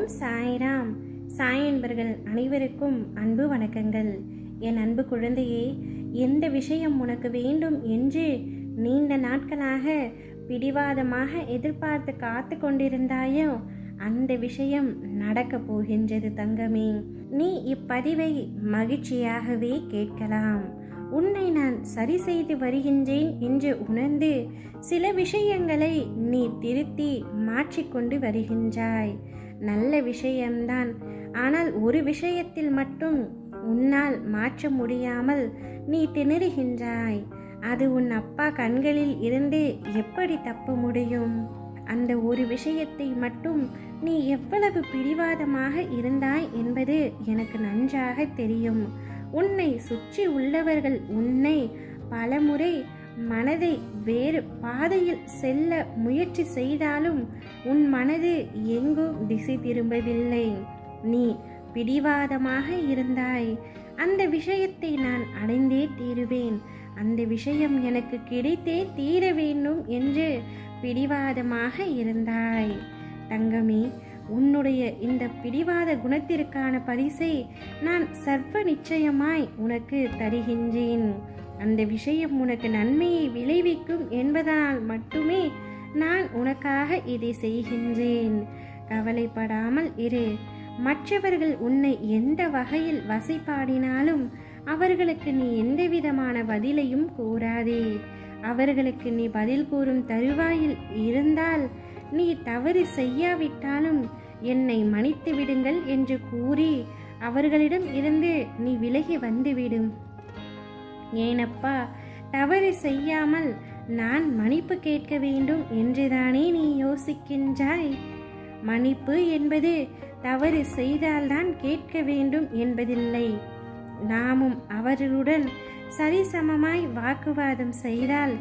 ஓம் சாய்ராம். சாய் என்பர்கள் அனைவருக்கும் அன்பு வணக்கங்கள். என் அன்பு குழந்தையே, எந்த விஷயம் உனக்கு வேண்டும் என்று நீண்ட நாட்களாக பிடிவாதமாக எதிர்பார்த்து காத்து கொண்டிருந்தாயோ அந்த விஷயம் நடக்கப் போகின்றது தங்கமே. நீ இப்பதிவை மகிழ்ச்சியாகவே கேட்கலாம். உன்னை நான் சரி செய்து வருகின்றேன் என்று உணர்ந்து சில விஷயங்களை நீ திருத்தி மாற்றிக்கொண்டு வருகின்றாய். நல்ல விஷயம்தான். ஆனால் ஒரு விஷயத்தில் மட்டும் உன்னால் மாற்ற முடியாமல் நீ திணறுகின்றாய். அது உன் அப்பா கண்களில் இருந்து எப்படி தப்ப முடியும்? அந்த ஒரு விஷயத்தை மட்டும் நீ எவ்வளவு பிடிவாதமாக இருந்தாய் என்பது எனக்கு நன்றாக தெரியும். உன்னை சுற்றி உள்ளவர்கள் உன்னை பலமுறை மனதை வேறு பாதையில் செல்ல முயற்சி செய்தாலும் உன் மனது எங்கும் திசை திரும்பவில்லை. நீ பிடிவாதமாக இருந்தாய். அந்த விஷயத்தை நான் அடைந்தே தீருவேன், அந்த விஷயம் எனக்கு கிடைத்தே தீர வேண்டும் என்று பிடிவாதமாக இருந்தாய். தங்கமே, உன்னுடைய இந்த பிடிவாத குணத்திற்கான பரிசை நான் சர்வ நிச்சயமாய் உனக்கு தருகின்றேன். அந்த விஷயம் உனக்கு நன்மையை விளைவிக்கும் என்பதனால் மட்டுமே நான் உனக்காக இதை செய்கின்றேன். கவலைப்படாமல் இரு. மற்றவர்கள் உன்னை எந்த வகையில் வசைபாடினாலும் அவர்களுக்கு நீ எந்த விதமான பதிலையும் கூறாதே. அவர்களுக்கு நீ பதில் கூறும் தருவாயில் இருந்தால் நீ தவறு செய்யாவிட்டாலும் என்னை மன்னித்து விடுங்கள் என்று கூறி அவர்களிடம் இருந்து நீ விலகி வந்துவிடும். ஏனப்பா, தவறு செய்யாமல் நான் மன்னிப்பு கேட்க வேண்டும் என்றுதானே நீ யோசிக்கின்றாய்? மன்னிப்பு என்பது தவறு செய்தால்தான் கேட்க வேண்டும் என்பதில்லை. நாமும் அவர்களுடன் சரிசமமாய் வாக்குவாதம் செய்தால்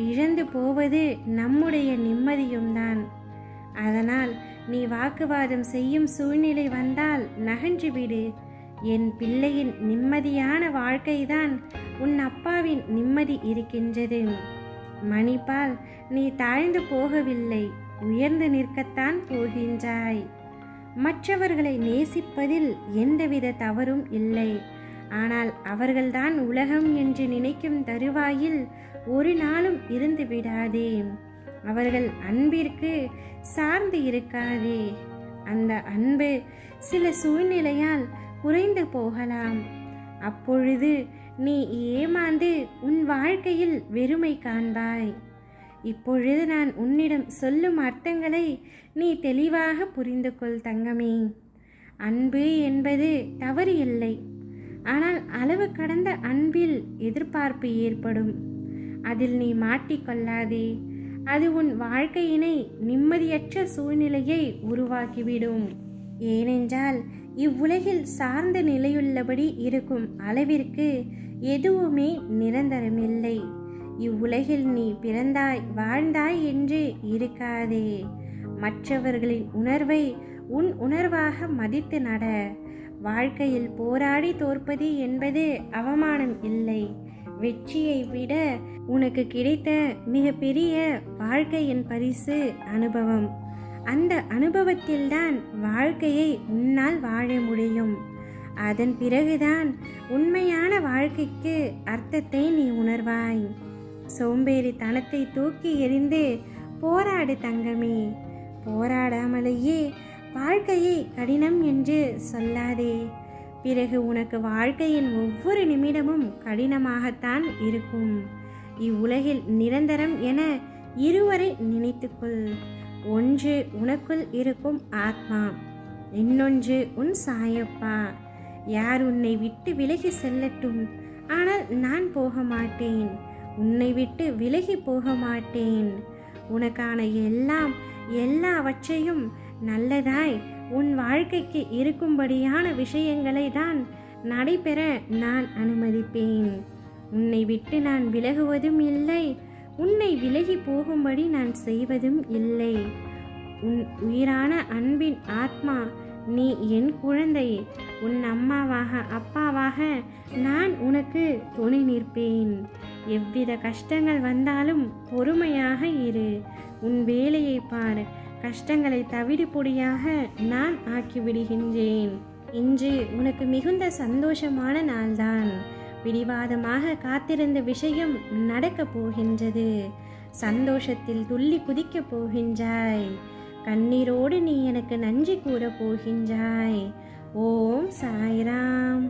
இழந்து போவது நம்முடைய நிம்மதியும்தான். அதனால் நீ வாக்குவாதம் செய்யும் சூழ்நிலை வந்தால் நகன்றுவிடு. என் பிள்ளையின் நிம்மதியான வாழ்க்கைதான் உன் அப்பாவின் நிம்மதி இருக்கின்றது. மன்னிப்பால் நீ தாழ்ந்து போகவில்லை, உயர்ந்து நிற்கத்தான் போகின்றாய். மற்றவர்களை நேசிப்பதில் எந்தவித தவறும் இல்லை. ஆனால் அவர்கள்தான் உலகம் என்று நினைக்கும் தருவாயில் ஒரு நாளும் இருந்து விடாதே. அவர்கள் அன்பிற்கு சார்ந்து இருக்காதே. அந்த அன்பு சில சூழ்நிலையால் குறைந்து போகலாம். அப்பொழுது நீ ஏமாந்து உன் வாழ்க்கையில் வெறுமை காண்பாய். இப்பொழுது நான் உன்னிடம் சொல்லும் அர்த்தங்களை நீ தெளிவாக புரிந்து கொள் தங்கமே. அன்பு என்பது தவறு இல்லை. ஆனால் அளவு கடந்த அன்பில் எதிர்பார்ப்பு ஏற்படும். அதில் நீ மாட்டிக்கொள்ளாதே. அது உன் வாழ்க்கையினை நிம்மதியற்ற சூழ்நிலையை உருவாக்கிவிடும். ஏனென்றால் இவ்வுலகில் சார்ந்த நிலையுள்ளபடி இருக்கும் அளவிற்கு எதுவுமே நிரந்தரமில்லை. இவ்வுலகில் நீ பிறந்தாய் வாழ்ந்தாய் என்று இருக்காதே. மற்றவர்களின் உணர்வை உன் உணர்வாக மதித்து நட. வாழ்க்கையில் போராடி தோற்பது என்பது அவமானம் இல்லை. வெற்றியை விட உனக்கு கிடைத்த மிகப்பெரிய வாழ்க்கையின் பரிசு அனுபவம். அந்த அனுபவத்தில்தான் வாழ்க்கையை உன்னால் வாழ முடியும். அதன் பிறகுதான் உண்மையான வாழ்க்கைக்கு அர்த்தத்தை நீ உணர்வாய். சோம்பேறித்தனத்தை தூக்கி எறிந்து போராடு தங்கமே. போராடாமலேயே வாழ்க்கையை கடினம் என்று சொல்லாதே. பிறகு உனக்கு வாழ்க்கையின் ஒவ்வொரு நிமிடமும் கடினமாகத்தான் இருக்கும். இவ்வுலகில் நிரந்தரம் என இருவரை நினைத்துக்கொள். ஒன்று உனக்குள் இருக்கும் ஆத்மா, இன்னொன்று உன் சாயப்பா. யார் உன்னை விட்டு விலகி செல்லட்டும், ஆனால் நான் போக மாட்டேன். உன்னை விட்டு விலகி போக மாட்டேன். உனக்கான எல்லாவற்றையும் நல்லதாய் உன் வாழ்க்கைக்கு இருக்கும்படியான விஷயங்களை தான் நடைபெற நான் அனுமதிப்பேன். உன்னை விட்டு நான் விலகுவதும் இல்லை, உன்னை விலகி போகும்படி நான் செய்வதும் இல்லை. உன் உயிரான அன்பின் ஆத்மா, நீ என் குழந்தை. உன் அம்மாவாக அப்பாவாக நான் உனக்கு துணை நிற்பேன். எவ்வித கஷ்டங்கள் வந்தாலும் பொறுமையாக இரு. உன் வேலையை பார். கஷ்டங்களை தவிடு பொடியாக நான் ஆக்கிவிடுகின்றேன். இன்று உனக்கு மிகுந்த சந்தோஷமான நாள்தான். பிடிவாதமாக காத்திருந்த விஷயம் நடக்கப் போகின்றது. சந்தோஷத்தில் துள்ளி குதிக்கப் போகின்றாய். கண்ணீரோடு நீ எனக்கு நன்றி கூறப் போகின்றாய். ஓம் சாய்ராம்.